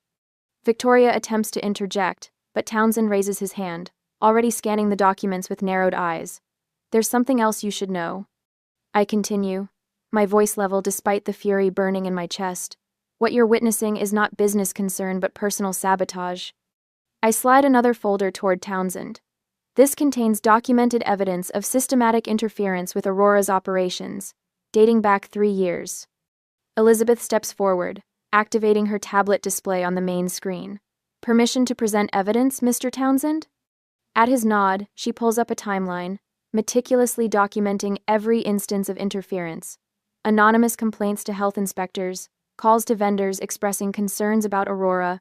[SPEAKER 1] Victoria attempts to interject, but Townsend raises his hand, already scanning the documents with narrowed eyes. There's something else you should know. I continue, my voice level despite the fury burning in my chest. What you're witnessing is not business concern but personal sabotage. I slide another folder toward Townsend. This contains documented evidence of systematic interference with Aurora's operations, dating back 3 years. Elizabeth steps forward, activating her tablet display on the main screen. Permission to present evidence, Mr. Townsend? At his nod, she pulls up a timeline, meticulously documenting every instance of interference. Anonymous complaints to health inspectors, calls to vendors expressing concerns about Aurora,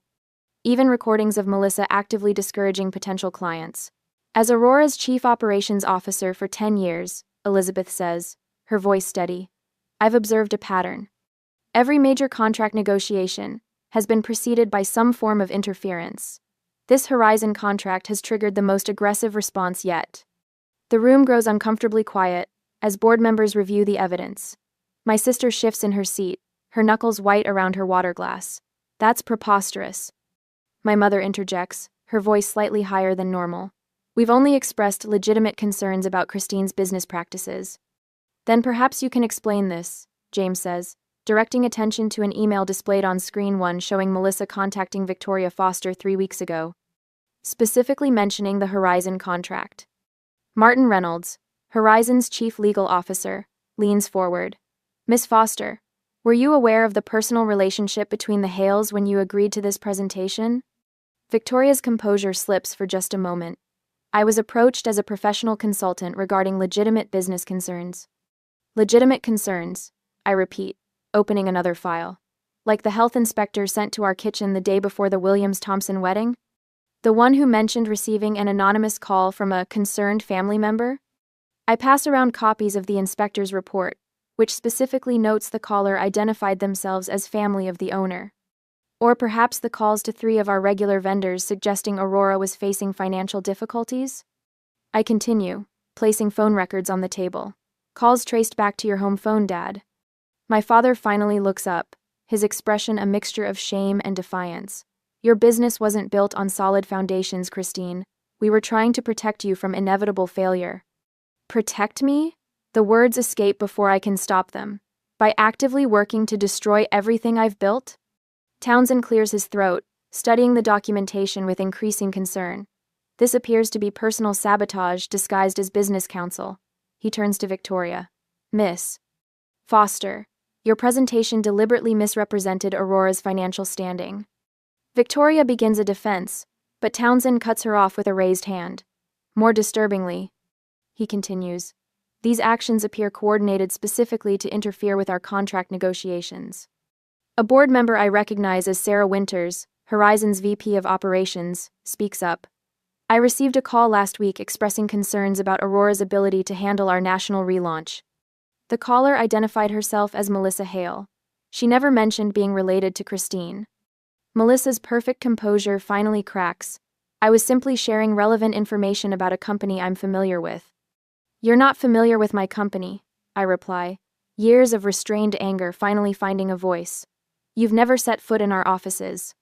[SPEAKER 1] even recordings of Melissa actively discouraging potential clients. As Aurora's chief operations officer for 10 years, Elizabeth says, her voice steady, I've observed a pattern. Every major contract negotiation has been preceded by some form of interference. This Horizon contract has triggered the most aggressive response yet. The room grows uncomfortably quiet as board members review the evidence. My sister shifts in her seat, her knuckles white around her water glass. That's preposterous. My mother interjects, her voice slightly higher than normal. We've only expressed legitimate concerns about Christine's business practices. Then perhaps you can explain this, James says, directing attention to an email displayed on screen 1 showing Melissa contacting Victoria Foster 3 weeks ago, specifically mentioning the Horizon contract. Martin Reynolds, Horizon's chief legal officer, leans forward. Miss Foster, were you aware of the personal relationship between the Hales when you agreed to this presentation? Victoria's composure slips for just a moment. I was approached as a professional consultant regarding legitimate business concerns. Legitimate concerns, I repeat, opening another file. Like the health inspector sent to our kitchen the day before the Williams-Thompson wedding? The one who mentioned receiving an anonymous call from a concerned family member? I pass around copies of the inspector's report, which specifically notes the caller identified themselves as family of the owner. Or perhaps the calls to 3 of our regular vendors suggesting Aurora was facing financial difficulties? I continue, placing phone records on the table. Calls traced back to your home phone, Dad. My father finally looks up, his expression a mixture of shame and defiance. Your business wasn't built on solid foundations, Christine. We were trying to protect you from inevitable failure. Protect me? The words escape before I can stop them. By actively working to destroy everything I've built? Townsend clears his throat, studying the documentation with increasing concern. This appears to be personal sabotage disguised as business counsel. He turns to Victoria. Miss Foster, your presentation deliberately misrepresented Aurora's financial standing. Victoria begins a defense, but Townsend cuts her off with a raised hand. More disturbingly, he continues, these actions appear coordinated specifically to interfere with our contract negotiations. A board member I recognize as Sarah Winters, Horizon's VP of Operations, speaks up. I received a call last week expressing concerns about Aurora's ability to handle our national relaunch. The caller identified herself as Melissa Hale. She never mentioned being related to Christine. Melissa's perfect composure finally cracks. I was simply sharing relevant information about a company I'm familiar with. You're not familiar with my company, I reply, years of restrained anger finally finding a voice. You've never set foot in our offices.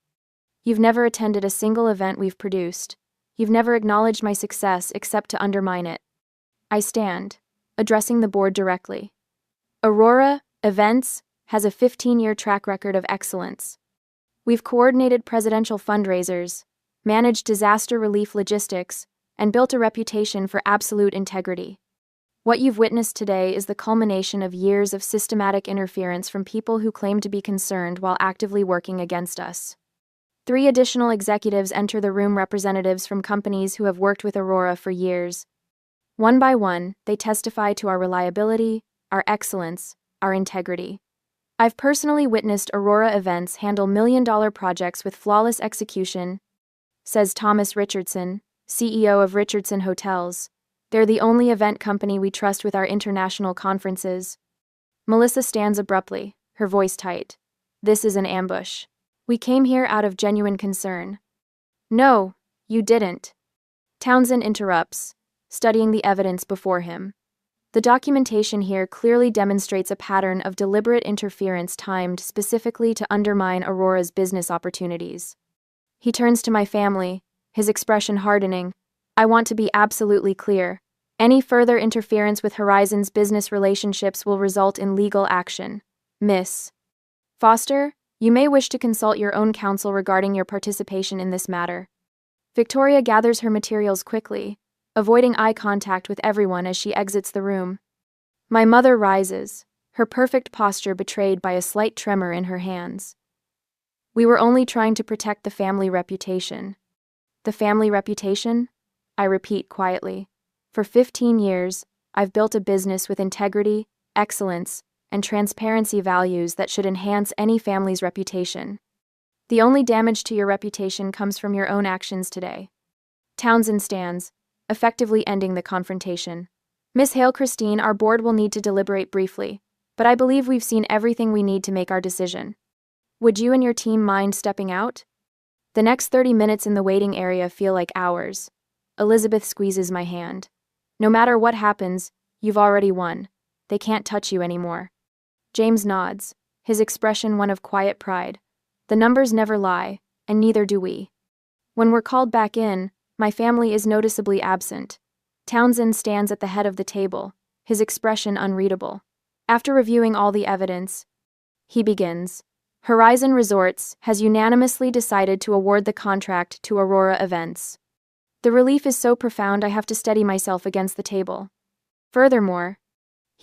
[SPEAKER 1] You've never attended a single event we've produced. You've never acknowledged my success except to undermine it. I stand, addressing the board directly. Aurora Events has a 15-year track record of excellence. We've coordinated presidential fundraisers, managed disaster relief logistics, and built a reputation for absolute integrity. What you've witnessed today is the culmination of years of systematic interference from people who claim to be concerned while actively working against us. 3 additional executives enter the room, representatives from companies who have worked with Aurora for years. One by one, they testify to our reliability, our excellence, our integrity. I've personally witnessed Aurora Events handle million-dollar projects with flawless execution, says Thomas Richardson, CEO of Richardson Hotels. They're the only event company we trust with our international conferences. Melissa stands abruptly, her voice tight. This is an ambush. We came here out of genuine concern. No, you didn't. Townsend interrupts, studying the evidence before him. The documentation here clearly demonstrates a pattern of deliberate interference timed specifically to undermine Aurora's business opportunities. He turns to my family, his expression hardening. I want to be absolutely clear. Any further interference with Horizon's business relationships will result in legal action. Miss Foster, you may wish to consult your own counsel regarding your participation in this matter. Victoria gathers her materials quickly, avoiding eye contact with everyone as she exits the room. My mother rises, her perfect posture betrayed by a slight tremor in her hands. We were only trying to protect the family reputation. The family reputation? I repeat quietly. For 15 years, I've built a business with integrity, excellence, and transparency values that should enhance any family's reputation. The only damage to your reputation comes from your own actions today. Townsend stands, effectively ending the confrontation. Miss Hale, Christine, our board will need to deliberate briefly, but I believe we've seen everything we need to make our decision. Would you and your team mind stepping out? The next 30 minutes in the waiting area feel like hours. Elizabeth squeezes my hand. No matter what happens, you've already won. They can't touch you anymore. James nods, his expression one of quiet pride. The numbers never lie, and neither do we. When we're called back in, my family is noticeably absent. Townsend stands at the head of the table, his expression unreadable. After reviewing all the evidence, he begins. Horizon Resorts has unanimously decided to award the contract to Aurora Events. The relief is so profound I have to steady myself against the table. Furthermore,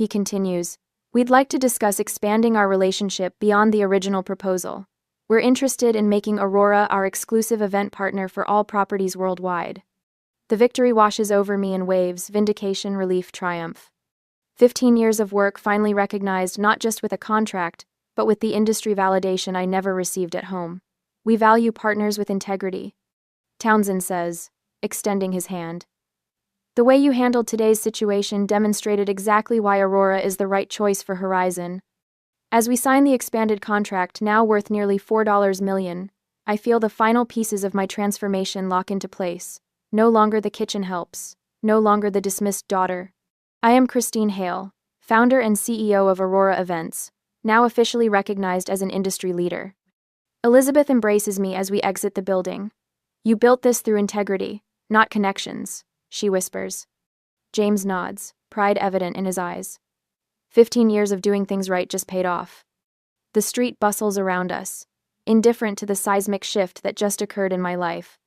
[SPEAKER 1] He continues, "We'd like to discuss expanding our relationship beyond the original proposal. We're interested in making Aurora our exclusive event partner for all properties worldwide." The victory washes over me in waves: vindication, relief, triumph. 15 years of work finally recognized, not just with a contract, but with the industry validation I never received at home. "We value partners with integrity," Townsend says, extending his hand. "The way you handled today's situation demonstrated exactly why Aurora is the right choice for Horizon." As we sign the expanded contract, now worth nearly $4 million, I feel the final pieces of my transformation lock into place. No longer the kitchen helps. No longer the dismissed daughter. I am Christine Hale, founder and CEO of Aurora Events, now officially recognized as an industry leader. Elizabeth embraces me as we exit the building. "You built this through integrity, not connections," she whispers. James nods, pride evident in his eyes. 15 years of doing things right just paid off. The street bustles around us, indifferent to the seismic shift that just occurred in my life.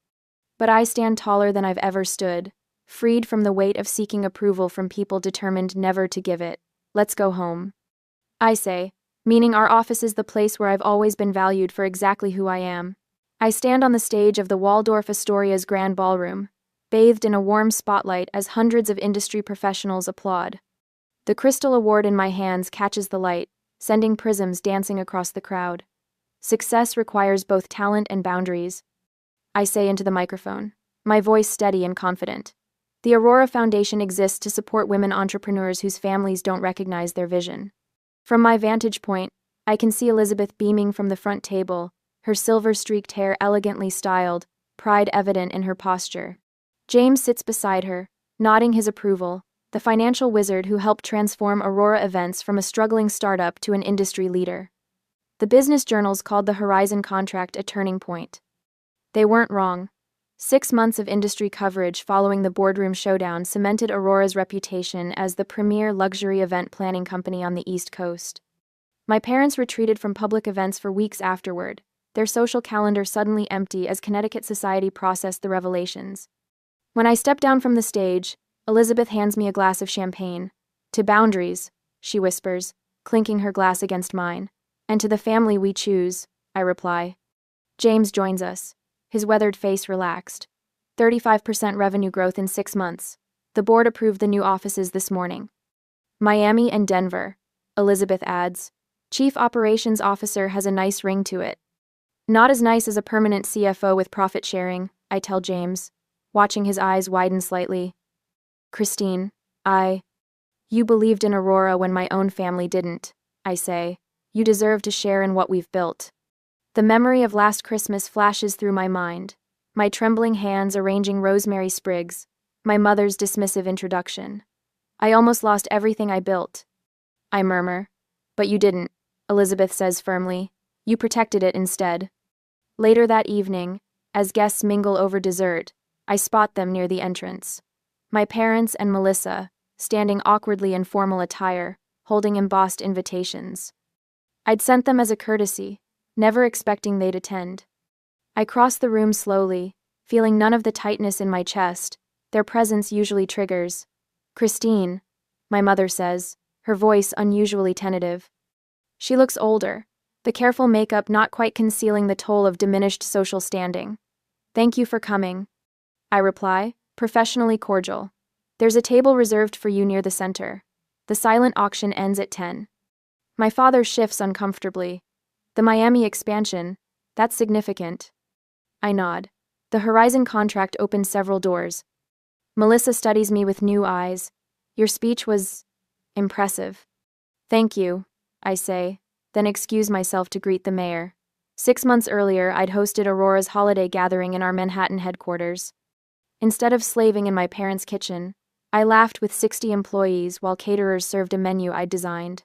[SPEAKER 1] But I stand taller than I've ever stood, freed from the weight of seeking approval from people determined never to give it. "Let's go home," I say, meaning our office is the place where I've always been valued for exactly who I am. I stand on the stage of the Waldorf Astoria's Grand Ballroom, bathed in a warm spotlight as hundreds of industry professionals applaud. The crystal award in my hands catches the light, sending prisms dancing across the crowd. "Success requires both talent and boundaries," I say into the microphone, my voice steady and confident. The Aurora Foundation exists to support women entrepreneurs whose families don't recognize their vision. From my vantage point, I can see Elizabeth beaming from the front table, her silver-streaked hair elegantly styled, pride evident in her posture. James sits beside her, nodding his approval, the financial wizard who helped transform Aurora Events from a struggling startup to an industry leader. The business journals called the Horizon contract a turning point. They weren't wrong. 6 months of industry coverage following the boardroom showdown cemented Aurora's reputation as the premier luxury event planning company on the East Coast. My parents retreated from public events for weeks afterward, their social calendar suddenly empty as Connecticut society processed the revelations. When I step down from the stage, Elizabeth hands me a glass of champagne. "To boundaries," she whispers, clinking her glass against mine. "And to the family we choose," I reply. James joins us, his weathered face relaxed. 35% revenue growth in 6 months. The board approved the new offices this morning. "Miami and Denver," Elizabeth adds. "Chief Operations Officer has a nice ring to it." "Not as nice as a permanent CFO with profit sharing," I tell James, watching his eyes widen slightly. "Christine, You believed in Aurora when my own family didn't," I say. "You deserve to share in what we've built." The memory of last Christmas flashes through my mind, my trembling hands arranging rosemary sprigs, my mother's dismissive introduction. "I almost lost everything I built," I murmur. "But you didn't," Elizabeth says firmly. "You protected it instead." Later that evening, as guests mingle over dessert, I spot them near the entrance. My parents and Melissa, standing awkwardly in formal attire, holding embossed invitations. I'd sent them as a courtesy, never expecting they'd attend. I cross the room slowly, feeling none of the tightness in my chest their presence usually triggers. "Christine," my mother says, her voice unusually tentative. She looks older, the careful makeup not quite concealing the toll of diminished social standing. "Thank you for coming," I reply, professionally cordial. "There's a table reserved for you near the center." The silent auction ends at 10. My father shifts uncomfortably. "The Miami expansion, that's significant." I nod. The Horizon contract opened several doors. Melissa studies me with new eyes. "Your speech was impressive." "Thank you," I say, then excuse myself to greet the mayor. 6 months earlier, I'd hosted Aurora's holiday gathering in our Manhattan headquarters. Instead of slaving in my parents' kitchen, I laughed with 60 employees while caterers served a menu I'd designed.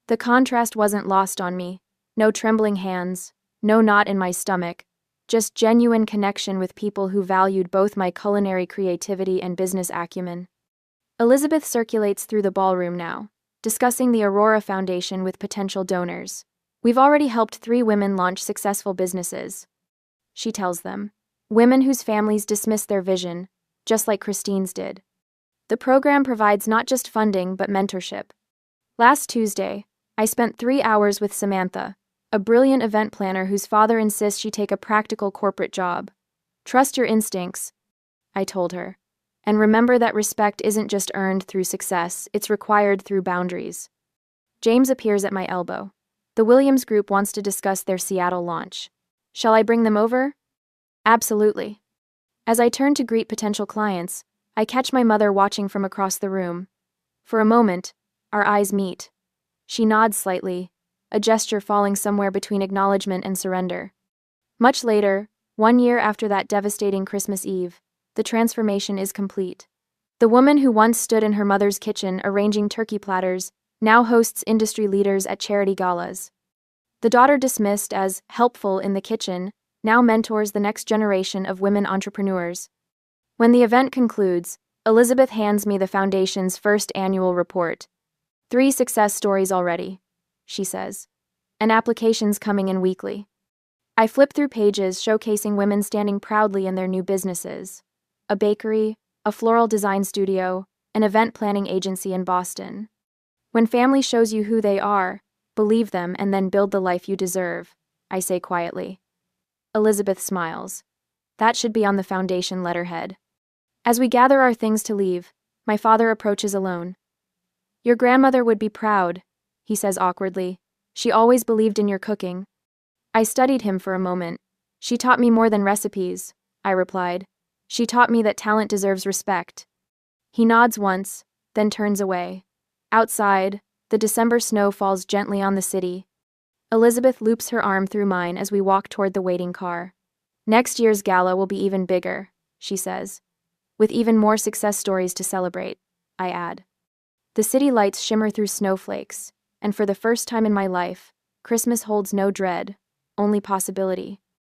[SPEAKER 1] The contrast wasn't lost on me. No trembling hands, no knot in my stomach, just genuine connection with people who valued both my culinary creativity and business acumen. Elizabeth circulates through the ballroom now, discussing the Aurora Foundation with potential donors. "We've already helped 3 women launch successful businesses," she tells them. "Women whose families dismissed their vision, just like Christine's did. The program provides not just funding but mentorship. Last Tuesday, I spent 3 hours with Samantha, a brilliant event planner whose father insists she take a practical corporate job. Trust your instincts, I told her. And remember that respect isn't just earned through success, it's required through boundaries. James appears at my elbow. The Williams Group wants to discuss their Seattle launch. Shall I bring them over? Absolutely. As I turn to greet potential clients, I catch my mother watching from across the room. For a moment, our eyes meet. She nods slightly, a gesture falling somewhere between acknowledgement and surrender. Much later, 1 year after that devastating Christmas Eve, the transformation is complete. The woman who once stood in her mother's kitchen arranging turkey platters now hosts industry leaders at charity galas. The daughter dismissed as helpful in the kitchen now mentors the next generation of women entrepreneurs. When the event concludes, Elizabeth hands me the foundation's first annual report. 3 success stories already, she says. And applications coming in weekly. I flip through pages showcasing women standing proudly in their new businesses. A bakery, a floral design studio, an event planning agency in Boston. When family shows you who they are, believe them and then build the life you deserve, I say quietly. Elizabeth smiles. That should be on the foundation letterhead. As we gather our things to leave, my father approaches alone. Your grandmother would be proud, he says awkwardly. She always believed in your cooking. I studied him for a moment. She taught me more than recipes, I replied. She taught me that talent deserves respect. He nods once, then turns away. Outside, the December snow falls gently on the city. Elizabeth loops her arm through mine as we walk toward the waiting car. Next year's gala will be even bigger, she says. With even more success stories to celebrate, I add. The city lights shimmer through snowflakes, and for the first time in my life, Christmas holds no dread, only possibility.